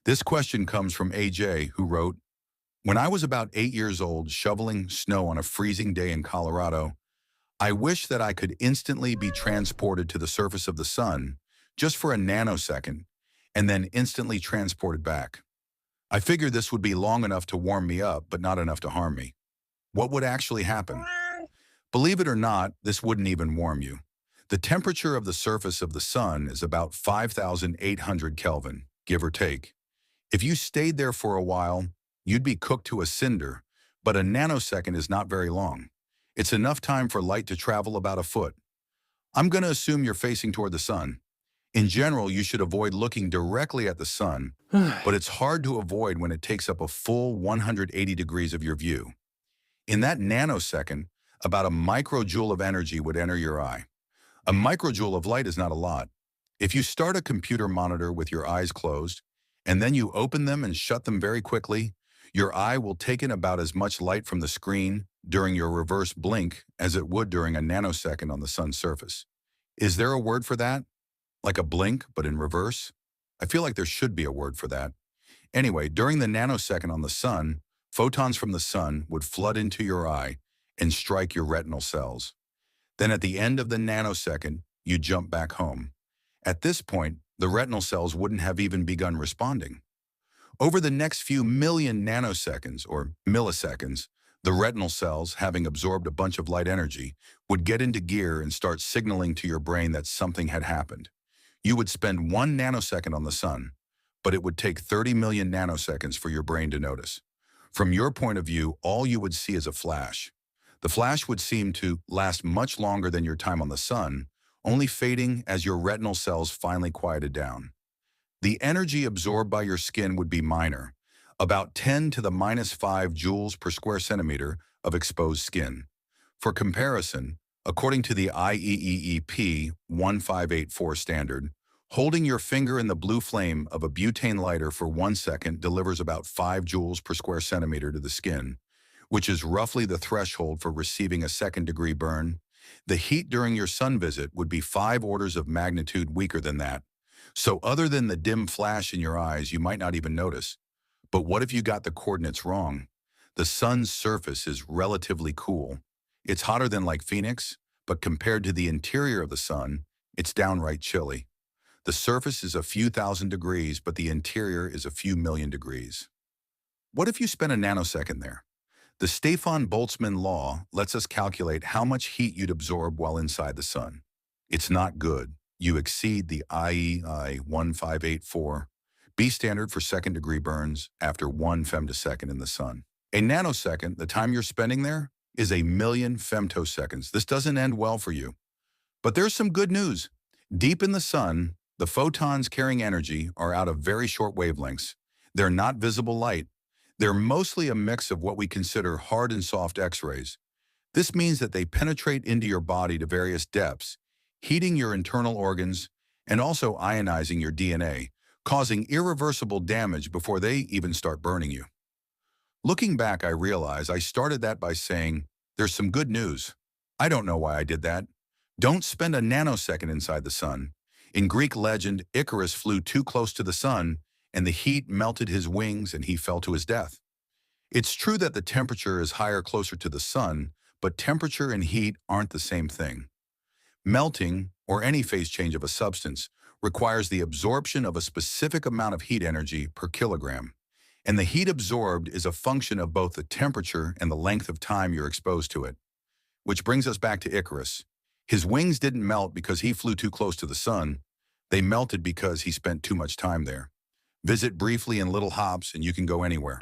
This question comes from AJ, who wrote, "When I was about 8 years old shoveling snow on a freezing day in Colorado, I wish that I could instantly be transported to the surface of the sun just for a nanosecond and then instantly transported back. I figured this would be long enough to warm me up, but not enough to harm me. What would actually happen? Believe it or not, this wouldn't even warm you. The temperature of the surface of the sun is about 5,800 Kelvin, give or take. If you stayed there for a while, you'd be cooked to a cinder, but a nanosecond is not very long. It's enough time for light to travel about a foot. I'm going to assume you're facing toward the sun. In general, you should avoid looking directly at the sun, but it's hard to avoid when it takes up a full 180 degrees of your view. In that nanosecond, about a microjoule of energy would enter your eye. A microjoule of light is not a lot. If you start a computer monitor with your eyes closed, and then you open them and shut them very quickly, your eye will take in about as much light from the screen during your reverse blink as it would during a nanosecond on the sun's surface. Is there a word for that? Like a blink, but in reverse? I feel like there should be a word for that. Anyway, during the nanosecond on the sun, photons from the sun would flood into your eye and strike your retinal cells. Then at the end of the nanosecond, you jump back home. At this point, the retinal cells wouldn't have even begun responding. Over the next few million nanoseconds, or milliseconds, the retinal cells, having absorbed a bunch of light energy, would get into gear and start signaling to your brain that something had happened. You would spend 1 nanosecond on the sun, but it would take 30 million nanoseconds for your brain to notice. From your point of view, all you would see is a flash. The flash would seem to last much longer than your time on the sun, only fading as your retinal cells finally quieted down. The energy absorbed by your skin would be minor, about 10 to the -5 joules per square centimeter of exposed skin. For comparison, according to the IEEEP 1584 standard, holding your finger in the blue flame of a butane lighter for 1 second delivers about 5 joules per square centimeter to the skin, which is roughly the threshold for receiving a second-degree burn. The heat during your sun visit would be 5 orders of magnitude weaker than that. So other than the dim flash in your eyes, you might not even notice. But what if you got the coordinates wrong? The sun's surface is relatively cool. It's hotter than like Phoenix, but compared to the interior of the sun, it's downright chilly. The surface is a few thousand degrees, but the interior is a few million degrees. What if you spent a nanosecond there? The Stefan-Boltzmann law lets us calculate how much heat you'd absorb while inside the sun. It's not good. You exceed the IEI 1584 B standard for second-degree burns after 1 femtosecond in the sun. A nanosecond, the time you're spending there, is a million femtoseconds. This doesn't end well for you. But there's some good news. Deep in the sun, the photons carrying energy are out of very short wavelengths. They're not visible light. They're mostly a mix of what we consider hard and soft X-rays. This means that they penetrate into your body to various depths, heating your internal organs and also ionizing your DNA, causing irreversible damage before they even start burning you. Looking back, I realize I started that by saying, there's some good news. I don't know why I did that. Don't spend a nanosecond inside the sun. In Greek legend, Icarus flew too close to the sun, and the heat melted his wings and he fell to his death. It's true that the temperature is higher closer to the sun, but temperature and heat aren't the same thing. Melting, or any phase change of a substance, requires the absorption of a specific amount of heat energy per kilogram, and the heat absorbed is a function of both the temperature and the length of time you're exposed to it. Which brings us back to Icarus. His wings didn't melt because he flew too close to the sun. They melted because he spent too much time there. Visit briefly in little hops and you can go anywhere.